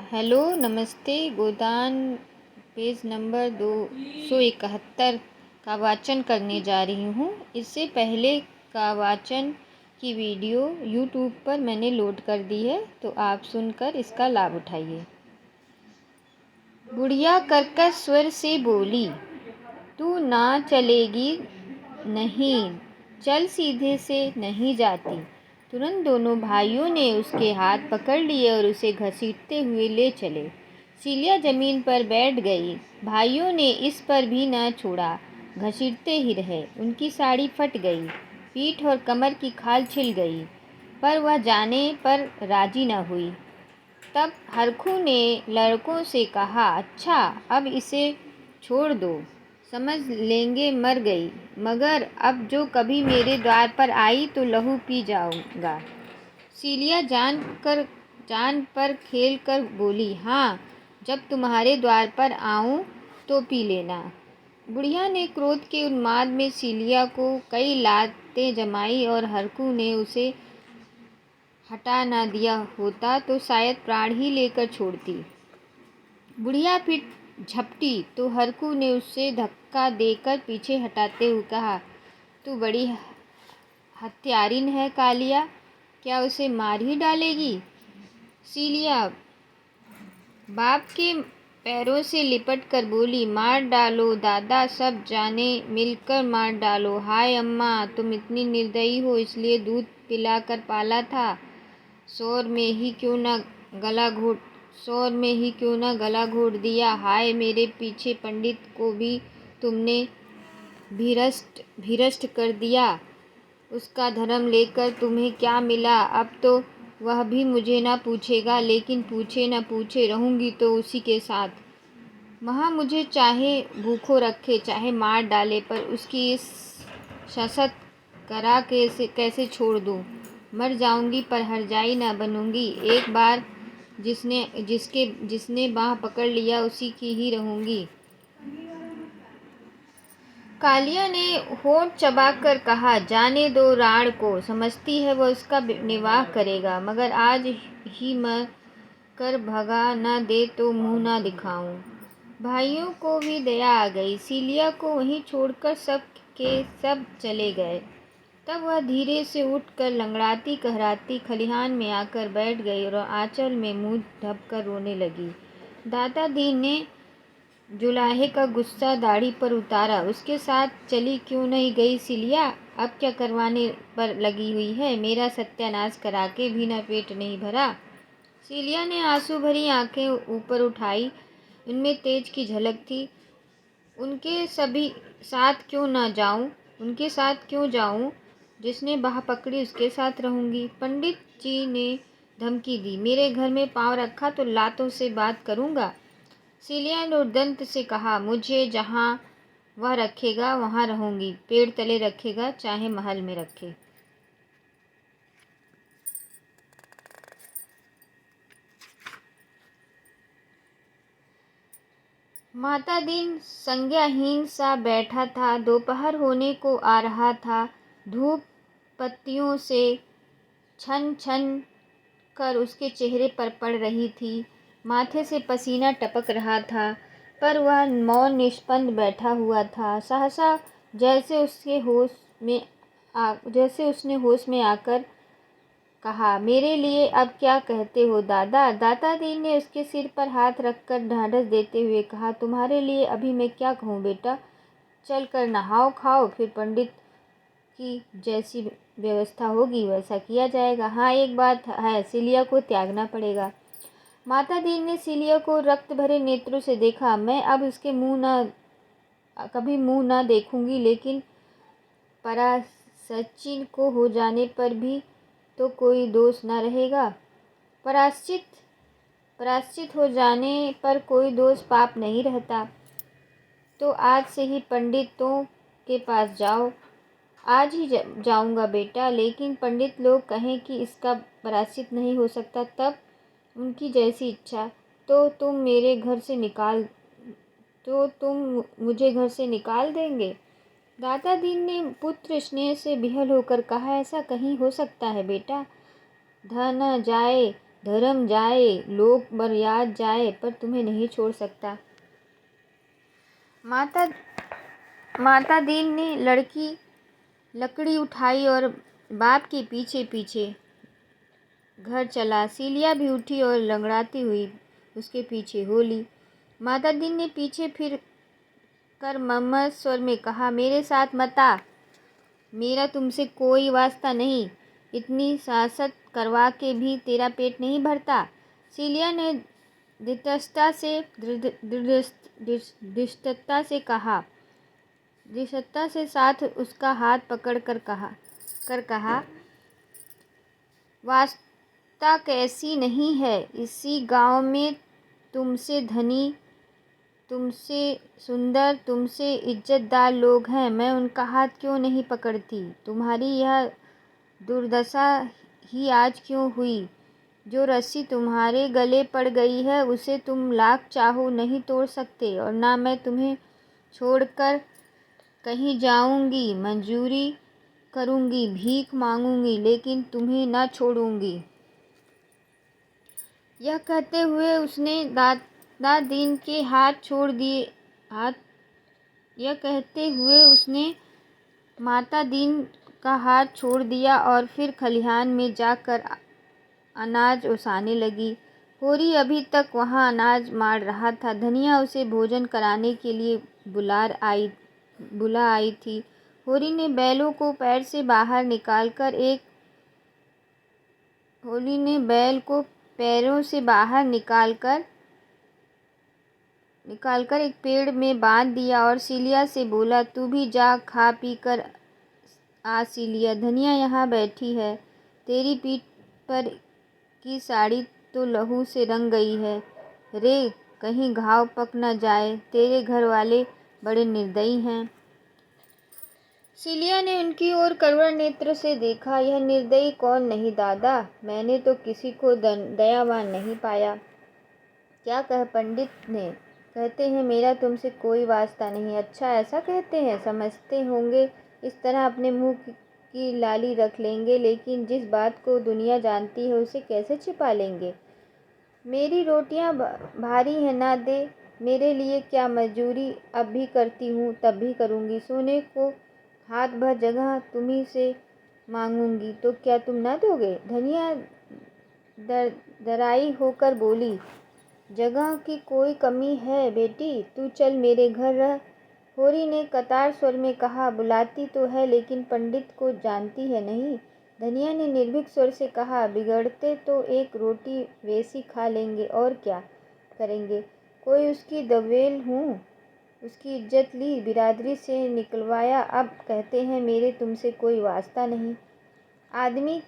Hello नमस्ते। गोदान page number 271 का वाचन करने जा रही हूँ। इससे पहले का वाचन की वीडियो यूट्यूब पर मैंने लोड कर दी है, तो आप सुनकर इसका लाभ उठाइए। बुढ़िया कर्कश स्वर से बोली, तू ना चलेगी? नहीं, चल सीधे से नहीं जाती। तुरंत दोनों भाइयों ने उसके हाथ पकड़ लिए और उसे घसीटते हुए ले चले। सीलिया जमीन पर बैठ गई। भाइयों ने इस पर भी न छोड़ा, घसीटते ही रहे। उनकी साड़ी फट गई, पीठ और कमर की खाल छिल गई, पर वह जाने पर राजी न हुई। तब हरखू ने लड़कों से कहा, अच्छा अब इसे छोड़ दो, समझ लेंगे मर गई, मगर अब जो कभी मेरे द्वार पर आई तो लहू पी जाऊंगा। सीलिया जान पर खेल कर बोली, हाँ, जब तुम्हारे द्वार पर आऊं तो पी लेना। बुढ़िया ने क्रोध के उन्माद में सीलिया को कई लातें जमाई और हरखू ने उसे हटा ना दिया होता तो शायद प्राण ही लेकर छोड़ती। बुढ़िया फिर झपटी तो हरखू ने उसे धक्का देकर पीछे हटाते हुए कहा, तू बड़ी हत्यारिन है कालिया, क्या उसे मार ही डालेगी? सीलिया बाप के पैरों से लिपट कर बोली, मार डालो दादा, सब जाने मिलकर मार डालो। हाय अम्मा, तुम इतनी निर्दयी हो इसलिए दूध पिलाकर पाला था, शोर में ही क्यों ना गला घोट दिया। हाय मेरे पीछे पंडित को भी तुमने भ्रष्ट कर दिया। उसका धर्म लेकर तुम्हें क्या मिला? अब तो वह भी मुझे ना पूछेगा, लेकिन पूछे न पूछे रहूंगी तो उसी के साथ। महा मुझे चाहे भूखों रखे, चाहे मार डाले, पर उसकी इस शसत करा कैसे छोड़ दूं? मर जाऊंगी पर हरजाई ना बनूंगी। एक बार जिसने बाह पकड़ लिया उसी की ही रहूंगी। कालिया ने होंठ चबाकर कहा, जाने दो राण को, समझती है वह उसका निर्वाह करेगा, मगर आज ही मर कर भगा न दे तो मुंह ना दिखाऊं। भाइयों को भी दया आ गई। सीलिया को वहीं छोड़कर सब के सब चले गए। तब वह धीरे से उठकर लंगड़ाती कहराती खलिहान में आकर बैठ गई और आंचल में मुंह ढककर रोने लगी। दादाजी ने जुलाहे का गुस्सा दाढ़ी पर उतारा। उसके साथ चली क्यों नहीं गई सीलिया? अब क्या करवाने पर लगी हुई है? मेरा सत्यानाश करा के भी न पेट नहीं भरा। सीलिया ने आंसू भरी आंखें ऊपर उठाई, उनमें तेज की झलक थी। उनके साथ क्यों जाऊं? जिसने बाह पकड़ी उसके साथ रहूंगी। पंडित जी ने धमकी दी, मेरे घर में पांव रखा तो लातों से बात करूंगा। सीलिया ने उद्दंत से कहा, मुझे जहाँ वह रखेगा वहाँ रहूंगी। पेड़ तले रखेगा चाहे महल में रखे। माता दिन संज्ञाहीन सा बैठा था। दोपहर होने को आ रहा था। धूप पत्तियों से छन छन कर उसके चेहरे पर पड़ रही थी। माथे से पसीना टपक रहा था, पर वह मौन निष्पंद बैठा हुआ था। सहसा जैसे उसने होश में आकर कहा, मेरे लिए अब क्या कहते हो दादा? दादाजी ने उसके सिर पर हाथ रखकर ढाढ़स देते हुए कहा, तुम्हारे लिए अभी मैं क्या कहूँ बेटा? चल कर नहाओ खाओ, फिर पंडित की जैसी व्यवस्था होगी वैसा किया जाएगा। हाँ, एक बात है, सीलिया को त्यागना पड़ेगा। माता दी ने सीलिया को रक्त भरे नेत्रों से देखा। मैं अब उसके कभी मुंह ना देखूंगी, लेकिन परासचिन को हो जाने पर भी तो कोई दोष न रहेगा। पराश्चित हो जाने पर कोई दोष पाप नहीं रहता। तो आज से ही पंडितों के पास जाओ। आज ही जाऊंगा बेटा, लेकिन पंडित लोग कहें कि इसका पराश्चित नहीं हो सकता, तब उनकी जैसी इच्छा। तो तुम मुझे घर से निकाल देंगे? दादाजी ने पुत्र स्नेह से बिहल होकर कहा, ऐसा कहीं हो सकता है बेटा? ध न जाए धर्म जाए, लोक मर्याद जाए, पर तुम्हें नहीं छोड़ सकता। माता दीन ने लकड़ी उठाई और बाप के पीछे पीछे घर चला। सीलिया भी उठी और लंगड़ाती हुई उसके पीछे हो ली। माता दीन ने पीछे फिर कर मम्मस स्वर में कहा, मेरे साथ मत आ, मेरा तुमसे कोई वास्ता नहीं। इतनी सासत करवा के भी तेरा पेट नहीं भरता। सीलिया ने धृष्टता से साथ उसका हाथ पकड़ कर कहा, वास्ता कैसी नहीं है। इसी गांव में तुमसे धनी, तुमसे सुंदर, तुमसे इज्जतदार लोग हैं। मैं उनका हाथ क्यों नहीं पकड़ती? तुम्हारी यह दुर्दशा ही आज क्यों हुई? जो रस्सी तुम्हारे गले पड़ गई है उसे तुम लाख चाहो नहीं तोड़ सकते। और ना मैं तुम्हें छोड़कर कहीं जाऊंगी, मंजूरी करूंगी, भीख मांगूंगी, लेकिन तुम्हें न छोड़ूंगी। यह कहते हुए उसने दादा दीन के हाथ छोड़ दिए। यह कहते हुए उसने माता दीन का हाथ छोड़ दिया और फिर खलिहान में जाकर अनाज ओसाने लगी। होरी अभी तक वहाँ अनाज मार रहा था। धनिया उसे भोजन कराने के लिए बुला आई थी। होरी ने बैलों को पैर से बाहर निकालकर पैरों से बाहर निकालकर एक पेड़ में बांध दिया और सीलिया से बोला, तू भी जा खा पी कर आ। सीलिया, धनिया यहाँ बैठी है, तेरी पीठ पर की साड़ी तो लहू से रंग गई है रे, कहीं घाव पक न जाए। तेरे घर वाले बड़े निर्दयी हैं। सीलिया ने उनकी ओर करुण नेत्र से देखा। यह निर्दयी कौन नहीं दादा, मैंने तो किसी को दयावान नहीं पाया। क्या कह पंडित ने? कहते हैं मेरा तुमसे कोई वास्ता नहीं। अच्छा, ऐसा कहते हैं? समझते होंगे इस तरह अपने मुंह की लाली रख लेंगे, लेकिन जिस बात को दुनिया जानती है उसे कैसे छिपा लेंगे? मेरी रोटियां भारी हैं, ना दे मेरे लिए क्या मजूरी अब भी करती हूँ, तब भी करूँगी। सोने को हाथ भर जगह तुम्ही से मांगूंगी तो क्या तुम ना दोगे? धनिया डराई होकर बोली, जगह की कोई कमी है बेटी, तू चल मेरे घर रह। होरी ने कतार स्वर में कहा, बुलाती तो है लेकिन पंडित को जानती है नहीं। धनिया ने निर्भीक स्वर से कहा, बिगड़ते तो एक रोटी वैसी खा लेंगे और क्या करेंगे। कोई उसकी दवेल हूँ, उसकी इज्जत ली, बिरादरी से निकलवाया, अब कहते हैं मेरे तुमसे कोई वास्ता नहीं। आदमी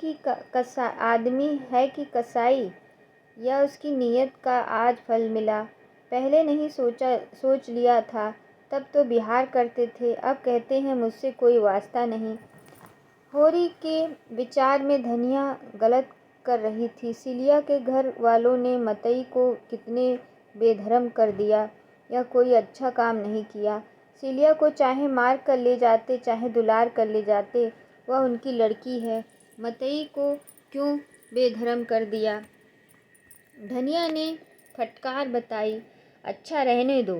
है कि कसाई, यह उसकी नीयत का आज फल मिला। पहले नहीं सोच लिया था, तब तो बिहार करते थे, अब कहते हैं मुझसे कोई वास्ता नहीं। होरी के विचार में धनिया गलत कर रही थी। सीलिया के घर वालों ने मतई को कितने बेधर्म कर दिया। यह कोई अच्छा काम नहीं किया। सीलिया को चाहे मार कर ले जाते, चाहे दुलार कर ले जाते, वह उनकी लड़की है। मतई को क्यों बेधर्म कर दिया? धनिया ने फटकार बताई, अच्छा रहने दो,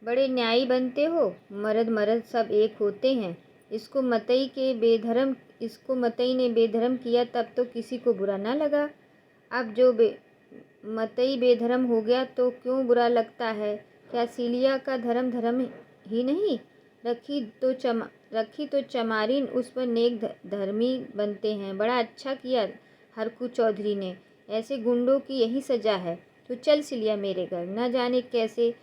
बड़े न्यायी बनते हो। मर्द सब एक होते हैं। इसको मतई ने बेधर्म किया तब तो किसी को बुरा ना लगा। अब जो मतई बेधर्म हो गया तो क्यों बुरा लगता है? क्या सीलिया का धर्म ही नहीं? रखी तो चमारिन उस पर नेक धर्मी बनते हैं। बड़ा अच्छा किया हरकू चौधरी ने, ऐसे गुंडों की यही सजा है। तो चल सीलिया मेरे घर। न जाने कैसे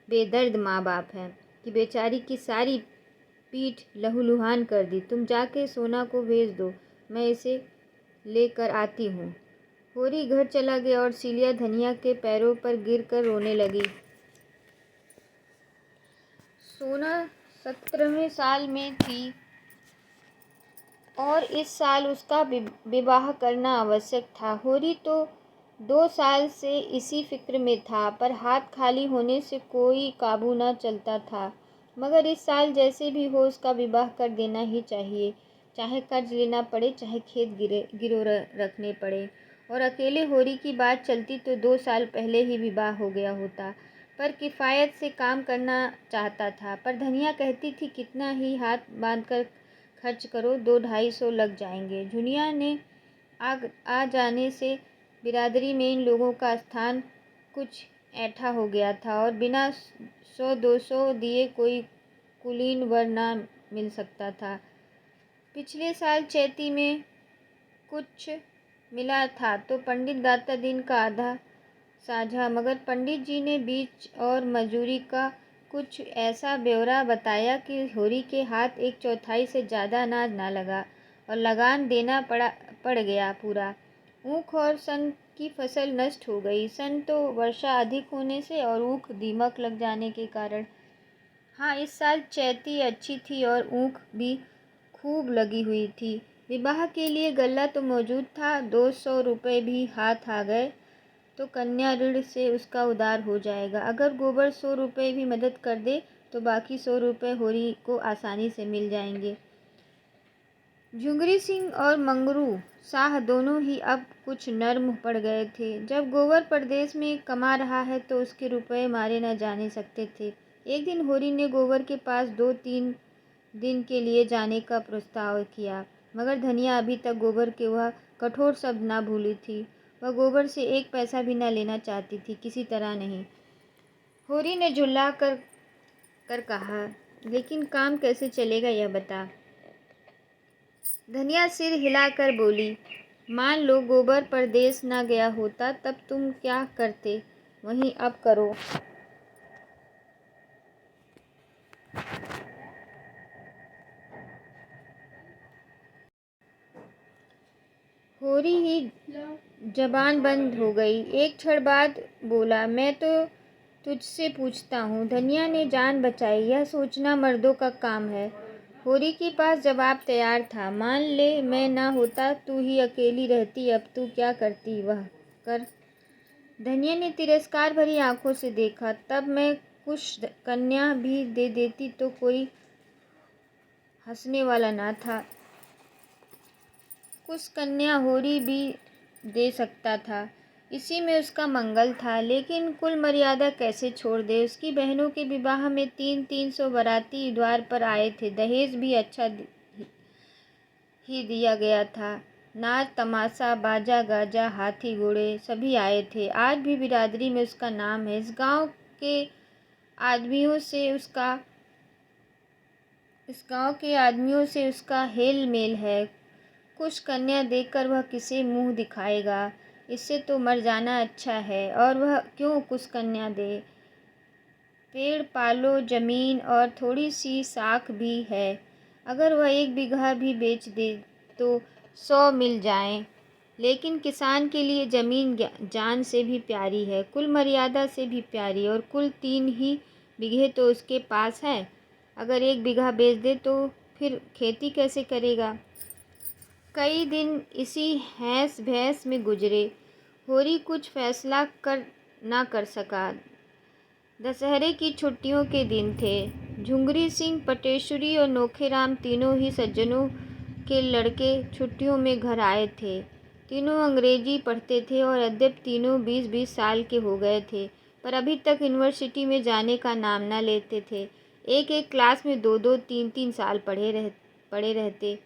बेदर्द माँ बाप हैं कि बेचारी की सारी पीठ लहूलुहान कर दी। तुम जाके सोना को भेज दो, मैं इसे लेकर आती हूँ। होरी घर चला गया और सीलिया धनिया के पैरों पर गिरकर रोने लगी। सोना 17वें साल में थी और इस साल उसका विवाह करना आवश्यक था। होरी तो 2 साल से इसी फिक्र में था, पर हाथ खाली होने से कोई काबू न चलता था। मगर इस साल जैसे भी हो उसका विवाह कर देना ही चाहिए, चाहे कर्ज लेना पड़े, चाहे खेत गिरो रखने पड़े। और अकेले होरी की बात चलती तो 2 साल पहले ही विवाह हो गया होता। पर किफ़ायत से काम करना चाहता था। पर धनिया कहती थी कितना ही हाथ बांध कर खर्च करो, 2-250 लग जाएंगे। जुनिया ने आ जाने से बिरादरी में इन लोगों का स्थान कुछ ऐंठा हो गया था और बिना 100-200 दिए कोई कुलीन वर ना मिल सकता था। पिछले साल चैती में कुछ मिला था तो पंडित दाता दिन का आधा साझा, मगर पंडित जी ने बीज और मजूरी का कुछ ऐसा ब्यौरा बताया कि होरी के हाथ 1/4 से ज़्यादा अनाज ना लगा और लगान देना पड़ गया पूरा। ऊख और सन की फसल नष्ट हो गई। सन तो वर्षा अधिक होने से और ऊख दीमक लग जाने के कारण। हाँ, इस साल चैती अच्छी थी और ऊख भी खूब लगी हुई थी। विवाह के लिए गल्ला तो मौजूद था। 200 रुपये भी हाथ आ गए तो कन्या ऋण से उसका उद्धार हो जाएगा। अगर गोबर 100 रुपये भी मदद कर दे तो बाकी 100 रुपये होरी को आसानी से मिल जाएंगे। झुंगरी सिंह और मंगरू शाह दोनों ही अब कुछ नर्म पड़ गए थे। जब गोबर प्रदेश में कमा रहा है तो उसके रुपये मारे न जाने सकते थे। एक दिन होरी ने गोबर के पास 2-3 दिन के लिए जाने का प्रस्ताव किया, मगर धनिया अभी तक गोबर के वह कठोर शब्द ना भूली थी। वह गोबर से 1 पैसा भी न लेना चाहती थी, किसी तरह नहीं। होरी ने झुल्ला कर कहा, लेकिन काम कैसे चलेगा यह बता। धनिया सिर हिलाकर बोली, मान लो गोबर परदेश न गया होता, तब तुम क्या करते वहीं अब करो। होरी ही जबान बंद हो गई। एक क्षण बाद बोला, मैं तो तुझसे पूछता हूँ। धनिया ने जान बचाई, यह सोचना मर्दों का काम है। होरी के पास जवाब तैयार था। मान ले मैं ना होता, तू ही अकेली रहती, अब तू क्या करती वह कर। धनिया ने तिरस्कार भरी आंखों से देखा। तब मैं कुछ कन्या भी दे देती तो कोई हंसने वाला ना था। कुछ कन्या होरी भी दे सकता था, इसी में उसका मंगल था। लेकिन कुल मर्यादा कैसे छोड़ दे। उसकी बहनों के विवाह में 300 बाराती द्वार पर आए थे। दहेज भी अच्छा ही दिया गया था। नाच तमाशा, बाजा गाजा, हाथी घोड़े सभी आए थे। आज भी बिरादरी में उसका नाम है। इस गांव के आदमियों से उसका हेल मेल है। कुछ कन्या देकर वह किसे मुंह दिखाएगा। इससे तो मर जाना अच्छा है। और वह क्यों कुछ कन्या दे। पेड़ पालो, जमीन और थोड़ी सी साख भी है। अगर वह 1 बीघा भी बेच दे तो 100 मिल जाएं। लेकिन किसान के लिए जमीन जान से भी प्यारी है, कुल मर्यादा से भी प्यारी। और कुल 3 ही बीघे तो उसके पास है। अगर 1 बीघा बेच दे तो फिर खेती कैसे करेगा। कई दिन इसी हैस भैंस में गुजरे। होरी कुछ फैसला ना कर सका। दशहरे की छुट्टियों के दिन थे। झुंगरी सिंह, पटेश्वरी और नोखेराम तीनों ही सज्जनों के लड़के छुट्टियों में घर आए थे। तीनों अंग्रेजी पढ़ते थे और अद्यप तीनों 20-20 साल के हो गए थे, पर अभी तक यूनिवर्सिटी में जाने का नाम न लेते थे। एक क्लास में 2-2, 3-3 साल पढ़े रहते।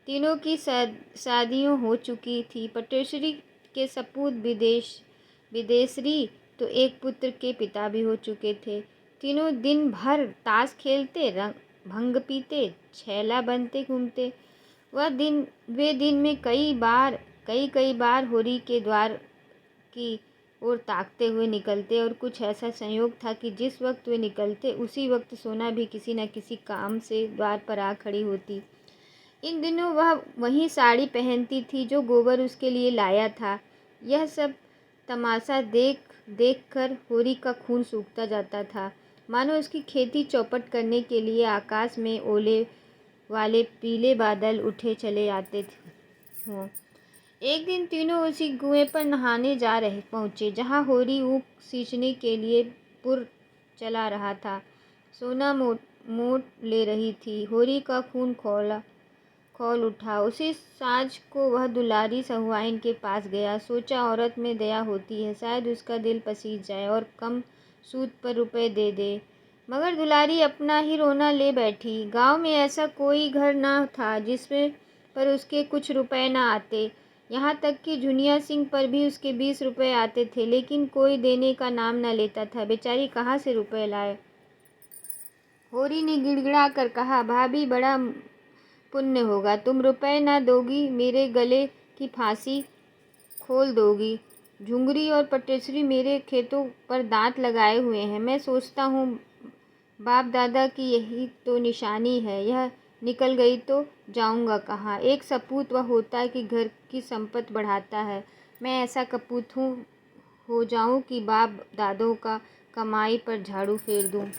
तीनों की शादियां हो चुकी थी। पटेश्वरी के सपूत विदेशरी तो एक पुत्र के पिता भी हो चुके थे। तीनों दिन भर ताश खेलते, भंग पीते, छैला बनते घूमते। वे दिन में कई बार होरी के द्वार की ओर ताकते हुए निकलते और कुछ ऐसा संयोग था कि जिस वक्त वे निकलते उसी वक्त सोना भी किसी न किसी काम से द्वार पर आ खड़ी होती। इन दिनों वह वही साड़ी पहनती थी जो गोबर उसके लिए लाया था। यह सब तमाशा देख कर होरी का खून सूखता जाता था, मानो उसकी खेती चौपट करने के लिए आकाश में ओले वाले पीले बादल उठे चले आते हों। एक दिन तीनों उसी कुएं पर नहाने पहुँचे जहाँ होरी ऊख सींचने के लिए पुर चला रहा था। सोना मोट ले रही थी। होरी का खून खौला खौल उठा। उसी सांझ को वह दुलारी सहुआइन के पास गया। सोचा औरत में दया होती है, शायद उसका दिल पसीज जाए और कम सूद पर रुपए दे दे। मगर दुलारी अपना ही रोना ले बैठी। गांव में ऐसा कोई घर न था जिसमें पर उसके कुछ रुपए न आते। यहाँ तक कि झुनिया सिंह पर भी उसके 20 रुपए आते थे, लेकिन कोई देने का नाम न लेता था। बेचारी कहाँ से रुपए लाए। होरी ने गिड़गिड़ा कर कहा, भाभी बड़ा पुण्य होगा, तुम रुपए न दोगी, मेरे गले की फांसी खोल दोगी। झुंगरी और पटेश्वरी मेरे खेतों पर दांत लगाए हुए हैं। मैं सोचता हूँ बाप दादा की यही तो निशानी है। यह निकल गई तो जाऊँगा कहाँ। एक सपूत वह होता है कि घर की संपत्ति बढ़ाता है। मैं ऐसा कपूत हो जाऊँ कि बाप दादों का कमाई पर झाड़ू फेर दूँ।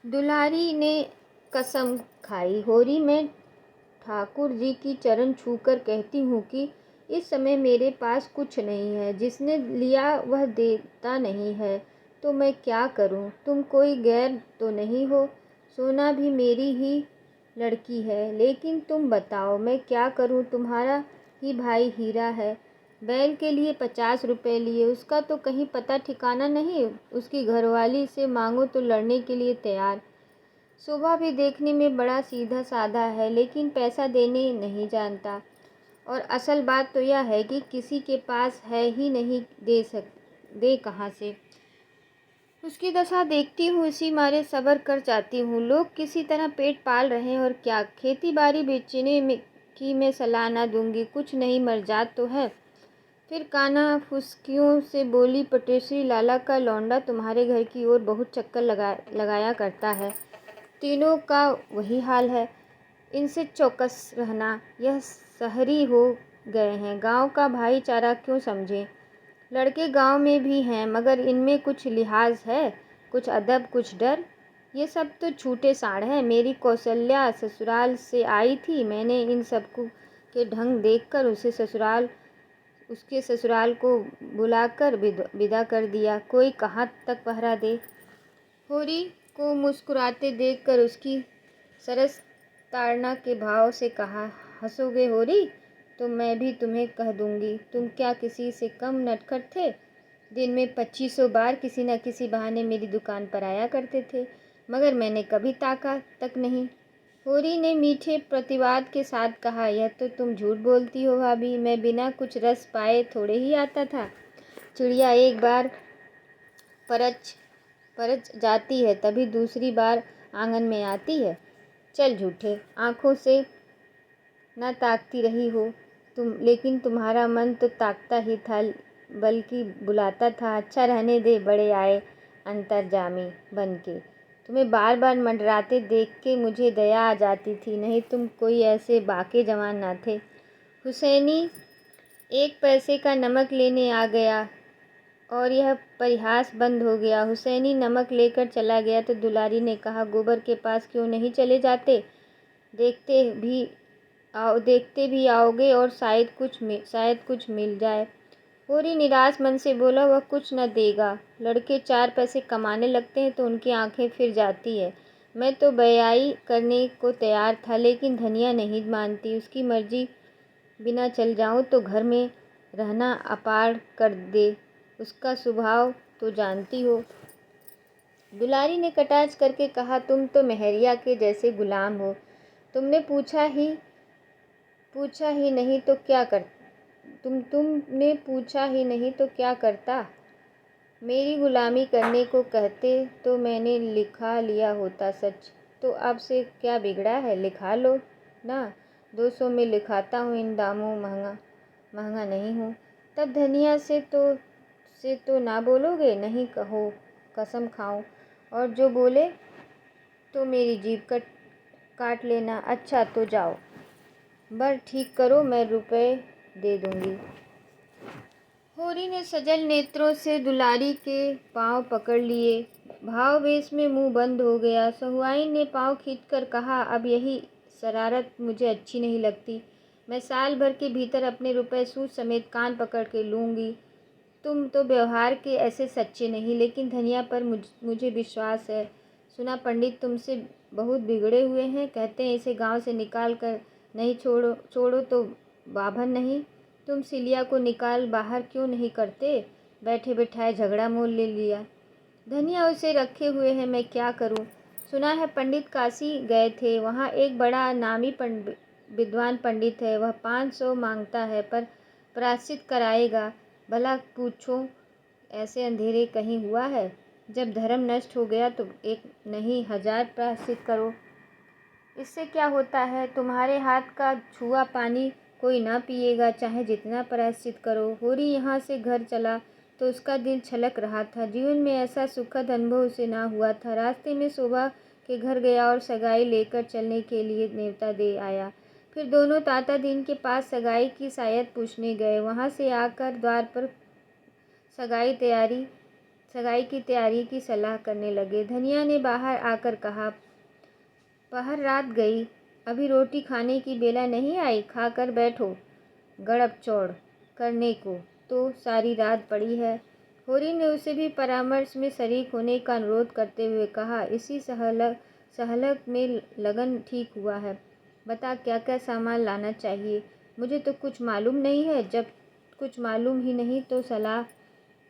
दुलारी ने कसम खाई, होरी मैं ठाकुर जी की चरण छूकर कहती हूँ कि इस समय मेरे पास कुछ नहीं है। जिसने लिया वह देता नहीं है, तो मैं क्या करूँ। तुम कोई गैर तो नहीं हो। सोना भी मेरी ही लड़की है, लेकिन तुम बताओ मैं क्या करूँ। तुम्हारा ही भाई हीरा है, बैल के लिए 50 रुपए लिए, उसका तो कहीं पता ठिकाना नहीं। उसकी घरवाली से मांगो तो लड़ने के लिए तैयार। शोभा भी देखने में बड़ा सीधा साधा है, लेकिन पैसा देने नहीं जानता। और असल बात तो यह है कि किसी के पास है ही नहीं, दे कहाँ से। उसकी दशा देखती हूँ, इसी मारे सब्र कर जाती हूँ। लोग किसी तरह पेट पाल रहे हैं, और क्या खेती बाड़ी बेचने में की मैं सलाह ना दूंगी। कुछ नहीं, मरजात तो है। फिर कान्हा फुसकियों से बोली, पटेश्वरी लाला का लौंडा तुम्हारे घर की ओर बहुत चक्कर लगाया करता है। तीनों का वही हाल है। इनसे चौकस रहना। यह शहरी हो गए हैं, गांव का भाईचारा क्यों समझें। लड़के गांव में भी हैं, मगर इनमें कुछ लिहाज है, कुछ अदब, कुछ डर। ये सब तो छूटे साड़ हैं। मेरी कौशल्या ससुराल से आई थी। मैंने इन सबको के ढंग देखकर उसके ससुराल को बुलाकर विदा कर दिया। कोई कहाँ तक पहरा दे। होरी को मुस्कुराते देखकर उसकी सरस ताड़ना के भाव से कहा, हंसोगे होरी, तो मैं भी तुम्हें कह दूंगी। तुम क्या किसी से कम नटखट थे। दिन में 2500 बार किसी न किसी बहाने मेरी दुकान पर आया करते थे, मगर मैंने कभी ताका तक नहीं। होरी ने मीठे प्रतिवाद के साथ कहा, यह तो तुम झूठ बोलती हो भाभी। मैं बिना कुछ रस पाए थोड़े ही आता था। चिड़िया एक बार परच जाती है, तभी दूसरी बार आंगन में आती है। चल झूठे, आंखों से न ताकती रही हो तुम, लेकिन तुम्हारा मन तो ताकता ही था, बल्कि बुलाता था। अच्छा रहने दे, बड़े आए अंतर्जामी बन के। तुम्हें बार बार मंडराते देख के मुझे दया आ जाती थी। नहीं तुम कोई ऐसे बाके जवान ना थे। हुसैनी 1 पैसे का नमक लेने आ गया और यह परिहास बंद हो गया। हुसैनी नमक लेकर चला गया तो दुलारी ने कहा, गोबर के पास क्यों नहीं चले जाते। देखते भी आओगे और शायद कुछ मिल जाए। होरी निराश मन से बोला, वह कुछ न देगा। लड़के 4 पैसे कमाने लगते हैं तो उनकी आंखें फिर जाती है। मैं तो बयाई करने को तैयार था, लेकिन धनिया नहीं मानती। उसकी मर्जी बिना चल जाऊं तो घर में रहना अपार कर दे। उसका स्वभाव तो जानती हो। दुलारी ने कटाक्ष करके कहा, तुम तो मेहरिया के जैसे गुलाम हो। तुमने पूछा ही नहीं तो क्या कर तुमने पूछा ही नहीं तो क्या करता। मेरी गुलामी करने को कहते तो मैंने लिखा लिया होता। सच तो अब से क्या बिगड़ा है, लिखा लो ना। 200 में लिखाता हूँ, इन दामों महंगा नहीं हूँ। तब धनिया से तो ना बोलोगे। नहीं कहो, कसम खाऊं, और जो बोले तो मेरी जीभ काट लेना। अच्छा तो जाओ, बर ठीक करो, मैं रुपए दे दूंगी। होरी ने सजल नेत्रों से दुलारी के पांव पकड़ लिए। भाववेश में मुंह बंद हो गया। सहुआइन ने पांव खींचकर कहा, अब यही शरारत मुझे अच्छी नहीं लगती। मैं साल भर के भीतर अपने रुपए सूद समेत कान पकड़ के लूँगी। तुम तो व्यवहार के ऐसे सच्चे नहीं, लेकिन धनिया पर मुझे विश्वास है। सुना पंडित तुमसे बहुत बिगड़े हुए हैं। कहते हैं इसे गांव से निकाल कर नहीं छोड़ो तो बाभन नहीं। तुम सिलिया को निकाल बाहर क्यों नहीं करते? बैठे बिठाए झगड़ा मोल ले लिया। धनिया उसे रखे हुए हैं, मैं क्या करूं? सुना है पंडित काशी गए थे, वहाँ एक बड़ा नामी विद्वान पंडित है। वह 500 मांगता है, पर प्रायश्चित कराएगा। भला पूछो, ऐसे अंधेरे कहीं हुआ है? जब धर्म नष्ट हो गया तो एक नहीं 1000 प्रायश्चित करो। इससे क्या होता है? तुम्हारे हाथ का छुआ पानी कोई ना पिएगा, चाहे जितना प्रायश्चित करो। होरी यहाँ से घर चला तो उसका दिल छलक रहा था। जीवन में ऐसा सुखद अनुभव उसे ना हुआ था। रास्ते में शोभा के घर गया और सगाई लेकर चलने के लिए न्योता दे आया। फिर दोनों ताता दीन के पास सगाई की शायद पूछने गए। वहाँ से आकर द्वार पर सगाई की तैयारी की सलाह करने लगे। धनिया ने बाहर आकर कहा, पहर रात गई, अभी रोटी खाने की बेला नहीं आई, खाकर बैठो। गड़प चौड़ करने को तो सारी रात पड़ी है। होरी ने उसे भी परामर्श में शरीक होने का अनुरोध करते हुए कहा, इसी सहलक में लगन ठीक हुआ है। बता क्या क्या सामान लाना चाहिए? मुझे तो कुछ मालूम नहीं है। जब कुछ मालूम ही नहीं तो सलाह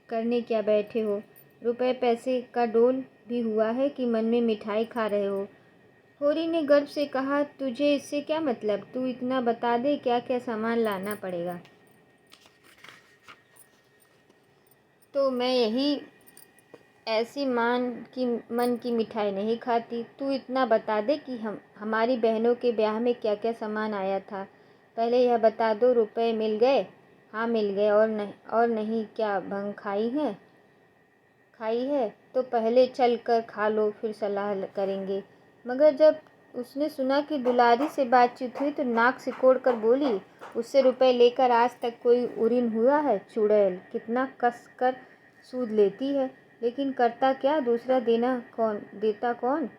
करने क्या बैठे हो? रुपए पैसे का डोल भी हुआ है कि मन में मिठाई खा रहे हो? होरी ने गर्व से कहा, तुझे इससे क्या मतलब? तू इतना बता दे क्या क्या सामान लाना पड़ेगा। तो मैं यही ऐसी मन की मिठाई नहीं खाती। तू इतना बता दे कि हमारी बहनों के ब्याह में क्या क्या सामान आया था। पहले यह बता दो, रुपए मिल गए? हाँ मिल गए। और नहीं क्या भंग खाई है तो पहले चल कर खा लो, फिर सलाह करेंगे। मगर जब उसने सुना कि दुलारी से बातचीत हुई तो नाक सिकोड़ कर बोली, उससे रुपए लेकर आज तक कोई उरीन हुआ है? चुड़ैल, कितना कस कर सूद लेती है, लेकिन करता क्या? दूसरा देता कौन?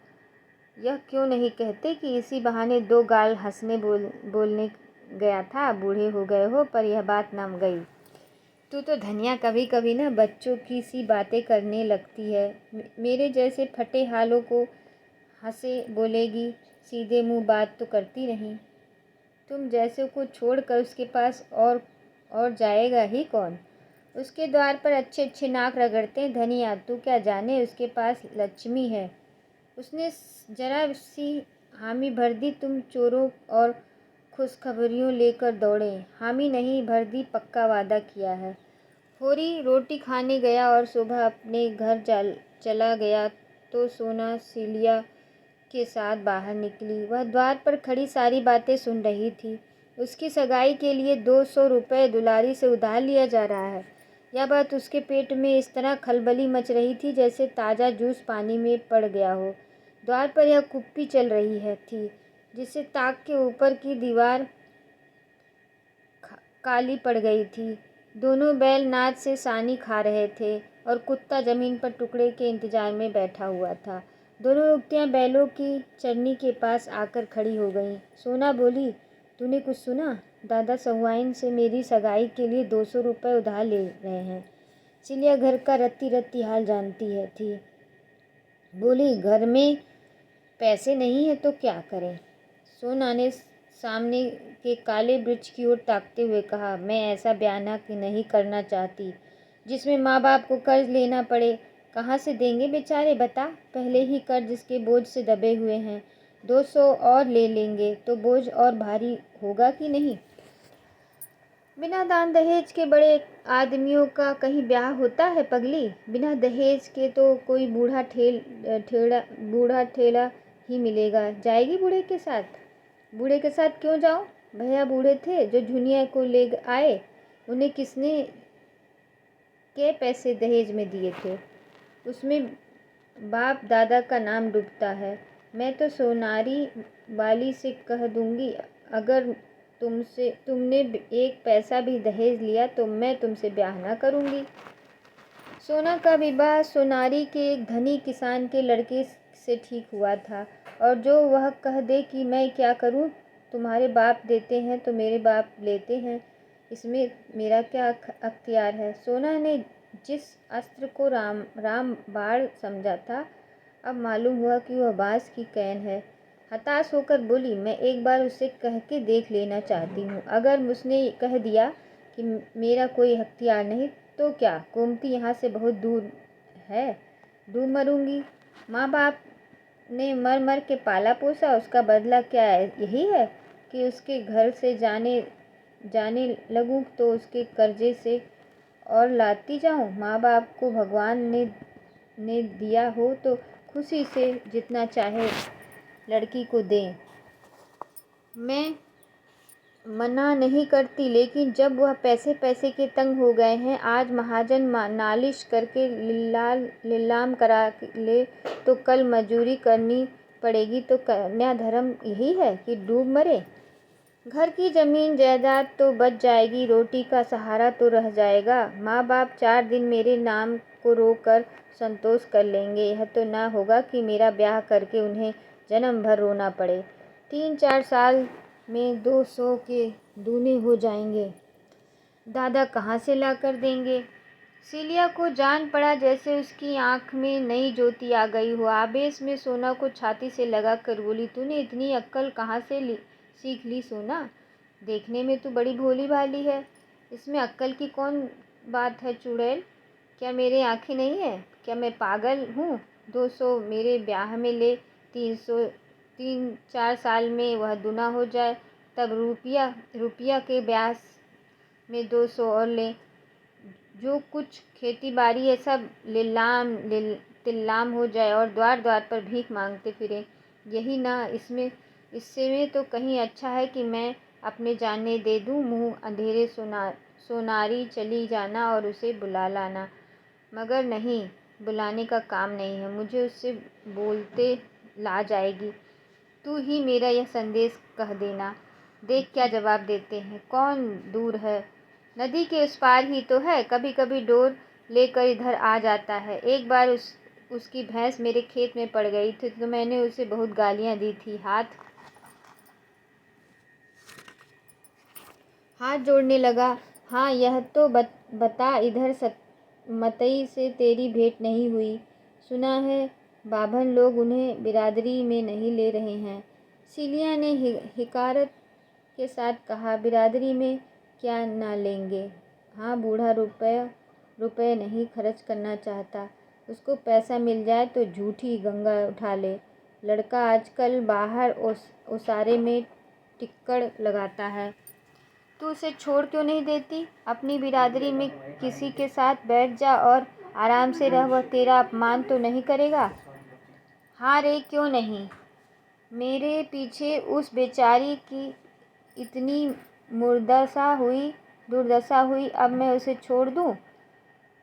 यह क्यों नहीं कहते कि इसी बहाने 2 गाल हंसने बोलने गया था, बूढ़े हो गए हो, पर यह बात न गई। तू तो धनिया कभी कभी ना बच्चों की सी बातें करने लगती है। मेरे जैसे फटे हालों को हंसे बोलेगी, सीधे मुंह बात तो करती नहीं। तुम जैसे को छोड़कर उसके पास और जाएगा ही कौन? उसके द्वार पर अच्छे अच्छे नाक रगड़ते हैं। धनिया, तू क्या जाने उसके पास लक्ष्मी है। उसने जरा सी हामी भर दी। तुम चोरों और खुशखबरियों लेकर दौड़े। हामी नहीं भर दी, पक्का वादा किया है। होरी रोटी खाने गया और शोभा अपने घर चला गया तो सोना सिलिया के साथ बाहर निकली। वह द्वार पर खड़ी सारी बातें सुन रही थी। उसकी सगाई के लिए 200 रुपये दुलारी से उधार लिया जा रहा है। यह बात उसके पेट में इस तरह खलबली मच रही थी जैसे ताज़ा जूस पानी में पड़ गया हो। द्वार पर यह कुप्पी चल रही थी जिससे ताक के ऊपर की दीवार काली पड़ गई थी। दोनों बैल नाद से सानी खा रहे थे और कुत्ता जमीन पर टुकड़े के इंतजार में बैठा हुआ था। दोनों युवतियाँ बैलों की चरनी के पास आकर खड़ी हो गईं। सोना बोली, तूने कुछ सुना? दादा सहुआइन से मेरी सगाई के लिए 200 रुपये उधार ले रहे हैं। सिलिया घर का रत्ती रत्ती हाल जानती थी। बोली, घर में पैसे नहीं है तो क्या करें? सोना ने सामने के काले वृक्ष की ओर ताकते हुए कहा, मैं ऐसा बयाना नहीं करना चाहती जिसमें माँ बाप को कर्ज लेना पड़े। कहाँ से देंगे बेचारे, बता? पहले ही कर्ज इसके बोझ से दबे हुए हैं। 200 और ले लेंगे तो बोझ और भारी होगा कि नहीं? बिना दान दहेज के बड़े आदमियों का कहीं ब्याह होता है पगली? बिना दहेज के तो कोई बूढ़ा ठेला ही मिलेगा। जाएगी बूढ़े के साथ? बूढ़े के साथ क्यों जाऊं? भैया बूढ़े थे जो झुनिया को ले आए, उन्हें किसने के पैसे दहेज में दिए थे? उसमें बाप दादा का नाम डूबता है। मैं तो सोनारी वाली से कह दूंगी, अगर तुमने एक पैसा भी दहेज लिया तो मैं तुमसे ब्याह ना करूंगी। सोना का विवाह सोनारी के एक धनी किसान के लड़के से ठीक हुआ था, और जो वह कह दे कि मैं क्या करूं, तुम्हारे बाप देते हैं तो मेरे बाप लेते हैं, इसमें मेरा क्या अख्तियार है? सोना ने जिस अस्त्र को रामबाण समझा था अब मालूम हुआ कि वह बांस की कैन है। हताश होकर बोली, मैं एक बार उसे कह के देख लेना चाहती हूँ। अगर उसने कह दिया कि मेरा कोई हथियार नहीं तो क्या, गोमती यहाँ से बहुत दूर है, डूब मरूंगी। माँ बाप ने मर मर के पाला पोसा, उसका बदला क्या है? यही है कि उसके घर से जाने लगूं तो उसके कर्जे से और लाती जाऊं। माँ बाप को भगवान ने दिया हो तो खुशी से जितना चाहे लड़की को दें। मैं मना नहीं करती, लेकिन जब वह पैसे के तंग हो गए हैं, आज महाजन नालिश करके लीलाम करा ले तो कल मजूरी करनी पड़ेगी। तो कन्या धर्म यही है कि डूब मरे। घर की जमीन जायदाद तो बच जाएगी, रोटी का सहारा तो रह जाएगा। माँ बाप 4 दिन मेरे नाम को रोकर संतोष कर लेंगे। यह तो ना होगा कि मेरा ब्याह करके उन्हें जन्म भर रोना पड़े। 3-4 साल में 200 के दूने हो जाएंगे। दादा कहाँ से ला कर देंगे? सीलिया को जान पड़ा जैसे उसकी आंख में नई ज्योति आ गई हो। आवेश में सोना को छाती से लगा कर बोली, तूने इतनी अक्ल कहाँ से सीख ली सोना? देखने में तो बड़ी भोली भाली है, इसमें अक्ल की कौन बात है चुड़ैल? क्या मेरे आँखें नहीं है? क्या मैं पागल हूँ? 200 मेरे ब्याह में ले, 3-4 साल में वह दूना हो जाए, तब रुपया के ब्याह में 200 और ले। जो कुछ खेती बाड़ी है सब तिल्लाम हो जाए और द्वार द्वार पर भीख मांगते फिरे। यही ना, इससे में तो कहीं अच्छा है कि मैं अपने जाने दे दूँ, मुँह अंधेरे सोनारी चली जाना और उसे बुला लाना। मगर नहीं, बुलाने का काम नहीं है, मुझे उससे बोलते ला जाएगी। तू ही मेरा यह संदेश कह देना। देख क्या जवाब देते हैं। कौन दूर है? नदी के उस पार ही तो है। कभी कभी डोर लेकर इधर आ जाता है। एक बार उसकी भैंस मेरे खेत में पड़ गई थी तो मैंने उसे बहुत गालियां दी थी। हाथ जोड़ने लगा। हाँ, यह तो बता, इधर मतई से तेरी भेंट नहीं हुई? सुना है बाभन लोग उन्हें बिरादरी में नहीं ले रहे हैं। सीलिया ने हिकारत के साथ कहा, बिरादरी में क्या ना लेंगे? हाँ, बूढ़ा रुपए नहीं खर्च करना चाहता, उसको पैसा मिल जाए तो झूठी गंगा उठा ले। लड़का आजकल बाहर ओसारे में टिक्कड़ लगाता है। तू उसे छोड़ क्यों नहीं देती? अपनी बिरादरी में किसी के साथ बैठ जा और आराम से रह, वह तेरा अपमान तो नहीं करेगा। हाँ रे, क्यों नहीं? मेरे पीछे उस बेचारी की इतनी दुर्दशा हुई, अब मैं उसे छोड़ दूँ?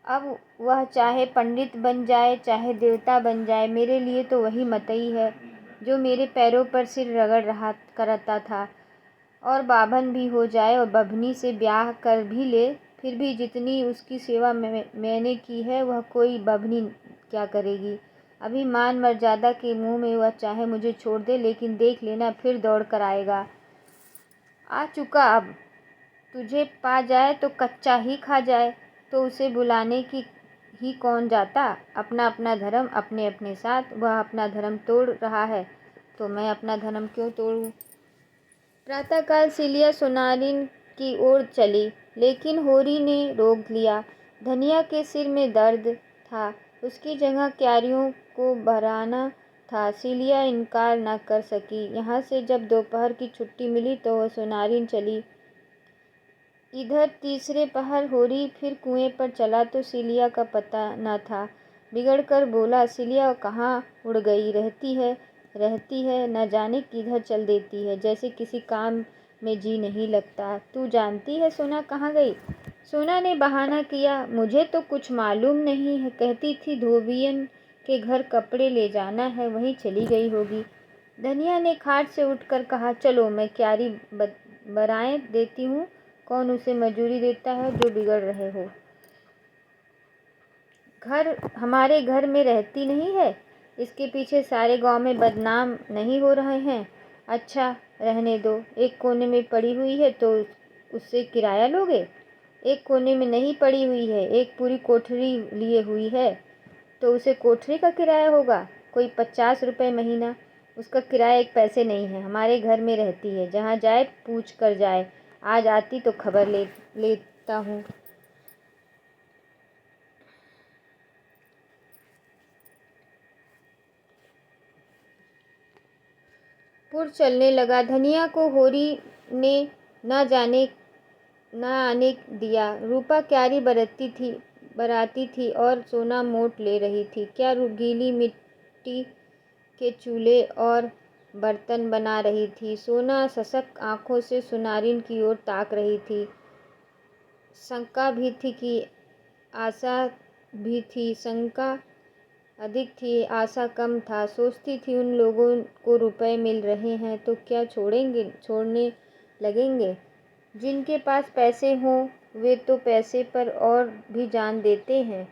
अब वह चाहे पंडित बन जाए चाहे देवता बन जाए, मेरे लिए तो वही मतई है जो मेरे पैरों पर सिर रगड़ रहा करता था। और बाभन भी हो जाए और बभनी से ब्याह कर भी ले, फिर भी जितनी उसकी सेवा मैंने की है वह कोई बभनी क्या करेगी। अभी मान मर्यादा के मुँह में वह चाहे मुझे छोड़ दे, लेकिन देख लेना फिर दौड़ कर आएगा। आ चुका, अब तुझे पा जाए तो कच्चा ही खा जाए, तो उसे बुलाने की ही कौन जाता। अपना अपना धर्म अपने अपने साथ। वह अपना धर्म तोड़ रहा है तो मैं अपना धर्म क्यों तोड़ूं? प्रातःकाल सीलिया सोनारिन की ओर चली, लेकिन होरी ने रोक लिया। धनिया के सिर में दर्द था, उसकी जगह क्यारियों को भराना था। सीलिया इनकार न कर सकी। यहाँ से जब दोपहर की छुट्टी मिली तो वह सोनारिन चली। इधर तीसरे पहर होरी फिर कुएं पर चला तो सीलिया का पता न था। बिगड़ कर बोला, सीलिया कहाँ उड़ गई रहती है, न जाने किधर चल देती है, जैसे किसी काम में जी नहीं लगता। तू जानती है सोना कहाँ गई? सोना ने बहाना किया, मुझे तो कुछ मालूम नहीं है, कहती थी धोबियन के घर कपड़े ले जाना है, वहीं चली गई होगी। धनिया ने खाट से उठकर कहा, चलो मैं क्यारी बराए देती हूँ। कौन उसे मजूरी देता है जो बिगड़ रहे हो? हमारे घर में रहती नहीं है, इसके पीछे सारे गांव में बदनाम नहीं हो रहे हैं? अच्छा रहने दो, एक कोने में पड़ी हुई है तो उससे किराया लोगे? एक कोने में नहीं पड़ी हुई है, एक पूरी कोठरी लिए हुई है तो उसे कोठरी का किराया होगा। कोई 50 रुपये महीना। उसका किराया 1 पैसे नहीं है। हमारे घर में रहती है, जहाँ जाए पूछ कर जाए। आज आती तो खबर लेता हूँ। पुर चलने लगा। धनिया को होरी ने न आने दिया। रूपा क्यारी बराती थी और सोना मोट ले रही थी। क्या गीली मिट्टी के चूल्हे और बर्तन बना रही थी। सोना सशक आंखों से सुनारिन की ओर ताक रही थी। शंका भी थी कि आशा भी थी। शंका अधिक थी, आशा कम था। सोचती थी उन लोगों को रुपए मिल रहे हैं तो क्या छोड़ने लगेंगे। जिनके पास पैसे हों वे तो पैसे पर और भी जान देते हैं।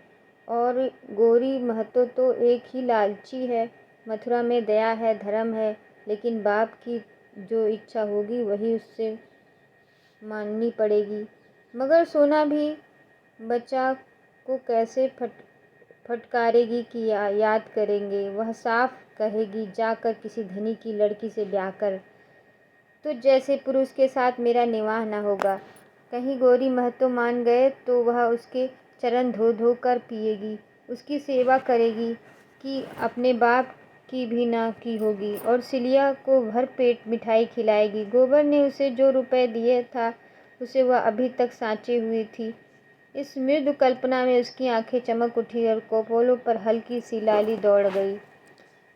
और गौरी महतो तो एक ही लालची है। मथुरा में दया है, धर्म है, लेकिन बाप की जो इच्छा होगी वही उससे माननी पड़ेगी। मगर सोना भी बच्चा को कैसे फटकारेगी कि याद करेंगे। वह साफ कहेगी, जाकर किसी धनी की लड़की से ब्याह कर, तुझ जैसे पुरुष के साथ मेरा निवाह न होगा। कहीं गौरी महतो मान गए तो वह उसके चरण धो धो कर पिएगी, उसकी सेवा करेगी कि अपने बाप की भी ना की होगी, और सिलिया को भर पेट मिठाई खिलाएगी। गोबर ने उसे जो रुपए दिए था उसे वह अभी तक साँचे हुई थी। इस मृदु कल्पना में उसकी आंखें चमक उठी और कपोलों पर हल्की सी लाली दौड़ गई।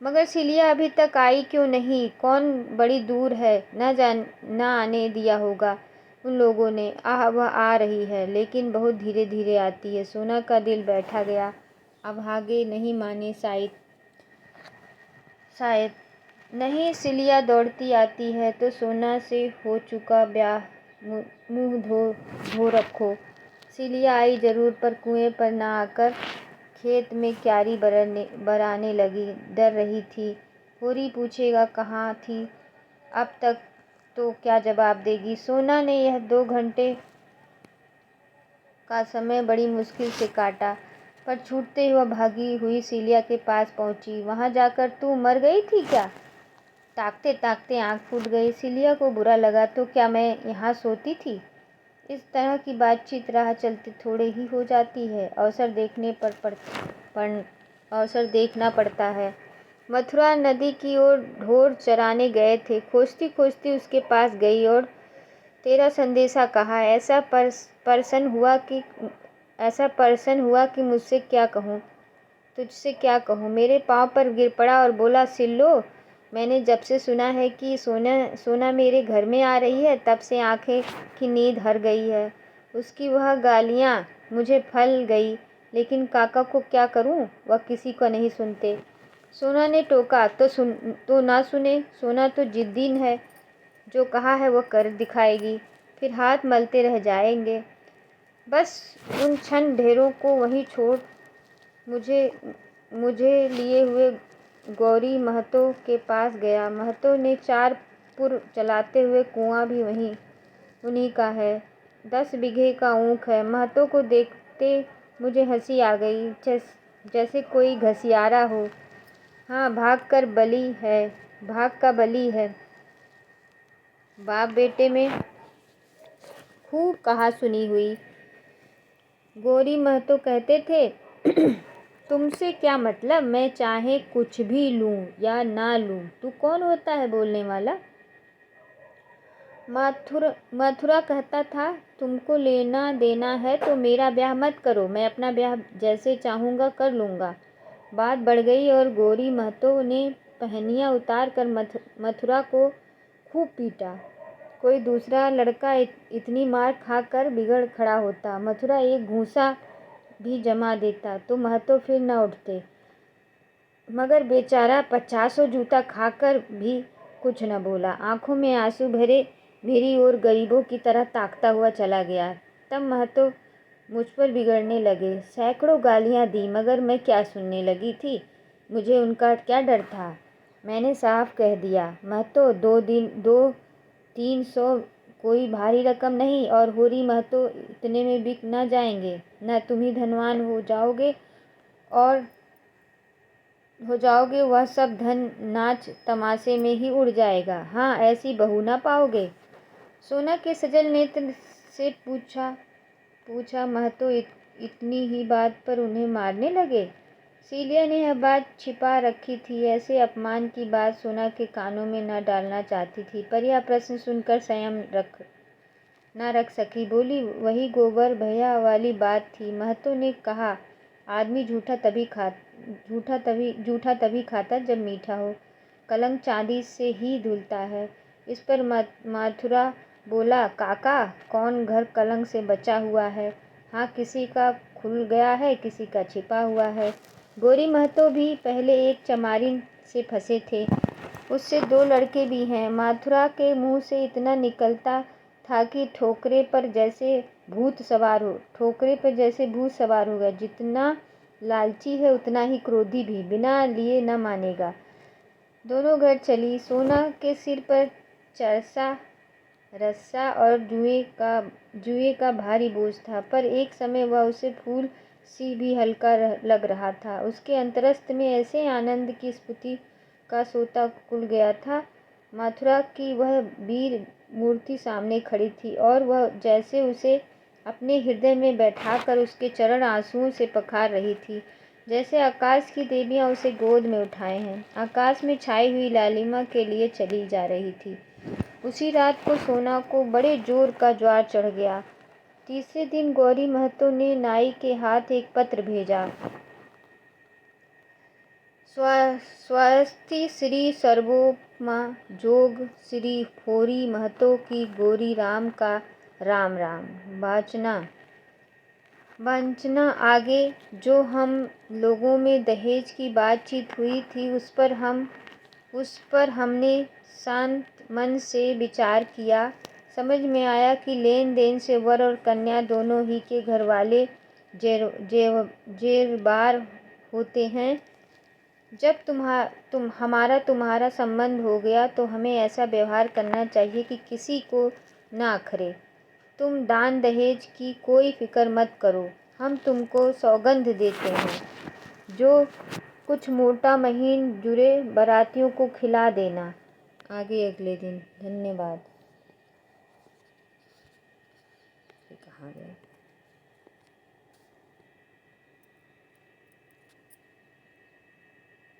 मगर सिलिया अभी तक आई क्यों नहीं। कौन बड़ी दूर है, न आने दिया होगा उन लोगों ने। वह आ रही है, लेकिन बहुत धीरे धीरे आती है। सोना का दिल बैठा गया। अब आगे नहीं माने शायद नहीं। सिलिया दौड़ती आती है तो सोना से हो चुका ब्याह मुँह धो रखो। सिलिया आई जरूर, पर कुएं पर न आकर खेत में क्यारी बराने लगी। डर रही थी, होरी पूछेगा कहाँ थी। अब तक तो क्या जवाब देगी। सोना ने यह 2 घंटे का समय बड़ी मुश्किल से काटा, पर छूटते ही वह भागी हुई सिलिया के पास पहुंची। वहां जाकर तू मर गई थी क्या। ताकते ताकते आंख फूट गई। सिलिया को बुरा लगा, तो क्या मैं यहाँ सोती थी। इस तरह की बातचीत राह चलते थोड़े ही हो जाती है। अवसर देखना पड़ता है। मथुरा नदी की ओर ढोर चराने गए थे। खोजती खोजती उसके पास गई और तेरा संदेशा कहा। ऐसा परसन हुआ कि मुझसे क्या कहूँ, तुझसे क्या कहूँ। मेरे पाँव पर गिर पड़ा और बोला, सिल्लो, मैंने जब से सुना है कि सोना मेरे घर में आ रही है, तब से आंखें की नींद हर गई है। उसकी वह गालियाँ मुझे फल गई, लेकिन काका को क्या करूँ, वह किसी को नहीं सुनते। सोना ने टोका, तो ना सुने। सोना तो जिद्दीन है, जो कहा है वह कर दिखाएगी, फिर हाथ मलते रह जाएंगे। बस उन छन ढेरों को वहीं छोड़ मुझे लिए हुए गौरी महतो के पास गया। महतो ने 4 पुर चलाते हुए कुआं भी उन्हीं का है। 10 बीघे का ऊख है। महतो को देखते मुझे हंसी आ गई, जैसे कोई घसियारा हो। हाँ, भाग का बली है। बाप बेटे में खूब कहा सुनी हुई। गौरी महतो कहते थे, तुमसे क्या मतलब, मैं चाहे कुछ भी लूं या ना लूं, तू कौन होता है बोलने वाला। मथुरा कहता था, तुमको लेना देना है तो मेरा ब्याह मत करो, मैं अपना ब्याह जैसे चाहूँगा कर लूँगा। बात बढ़ गई और गौरी महतो ने पहनियाँ उतार कर मथुरा को खूब पीटा। कोई दूसरा लड़का इतनी मार खाकर बिगड़ खड़ा होता, मथुरा एक घूंसा भी जमा देता तो महतो फिर न उठते। मगर बेचारा 50 जूता खाकर भी कुछ न बोला। आंखों में आंसू भरे मेरी ओर गरीबों की तरह ताकता हुआ चला गया। तब महतो मुझ पर बिगड़ने लगे। सैकड़ों गालियाँ दी, मगर मैं क्या सुनने लगी थी। मुझे उनका क्या डर था। मैंने साफ कह दिया, महतो 2-300 कोई भारी रकम नहीं, और होरी महतो इतने में बिक न जाएंगे। न तुम ही धनवान हो जाओगे और हो जाओगे, वह सब धन नाच तमाशे में ही उड़ जाएगा। हाँ, ऐसी बहू ना पाओगे। सोना के सजल नेत्र से पूछा महतो इतनी ही बात पर उन्हें मारने लगे। सीलिया ने यह बात छिपा रखी थी। ऐसे अपमान की बात सोना के कानों में न डालना चाहती थी, पर यह प्रश्न सुनकर संयम न रख सकी। बोली, वही गोबर भैया वाली बात थी। महतो ने कहा, आदमी झूठा तभी खाता जब मीठा हो। कलंक चांदी से ही धुलता है। इस पर माथुरा बोला, काका, कौन घर कलंक से बचा हुआ है? हाँ, किसी का खुल गया है, किसी का छिपा हुआ है। गोरी महतो भी पहले एक चमारिन से फंसे थे, उससे 2 लड़के भी हैं। माथुरा के मुंह से इतना निकलता था कि ठोकरे पर जैसे भूत सवार हो गया। जितना लालची है उतना ही क्रोधी भी, बिना लिए न मानेगा। दोनों घर चली। सोना के सिर पर चरसा, रस्सा और जुए का भारी बोझ था, पर एक समय वह उसे फूल सी भी हल्का लग रहा था। उसके अंतरस्थ में ऐसे आनंद की स्फूर्ति का सोता खुल गया था। मथुरा की वह वीर मूर्ति सामने खड़ी थी और वह जैसे उसे अपने हृदय में बैठाकर उसके चरण आंसुओं से पखार रही थी, जैसे आकाश की देवियां उसे गोद में उठाए हैं, आकाश में छाई हुई लालिमा के लिए चली जा रही थी। उसी रात को सोना को बड़े जोर का ज्वार चढ़ गया। तीसरे दिन गौरी महतो ने नाई के हाथ एक पत्र भेजा। स्वस्ति श्री सर्वोपमा जोग श्री फोरी महतो की गोरी राम का राम राम। वांछना आगे जो हम लोगों में दहेज की बातचीत हुई थी उस पर हमने शांत मन से विचार किया। समझ में आया कि लेन देन से वर और कन्या दोनों ही के घर वाले जेरबार होते हैं। जब तुम्हारा संबंध हो गया तो हमें ऐसा व्यवहार करना चाहिए कि किसी को ना अखरे। तुम दान दहेज की कोई फिक्र मत करो, हम तुमको सौगंध देते हैं, जो कुछ मोटा महीन जुरे बारातियों को खिला देना। आगे अगले दिन। धन्यवाद। कहाँ गया?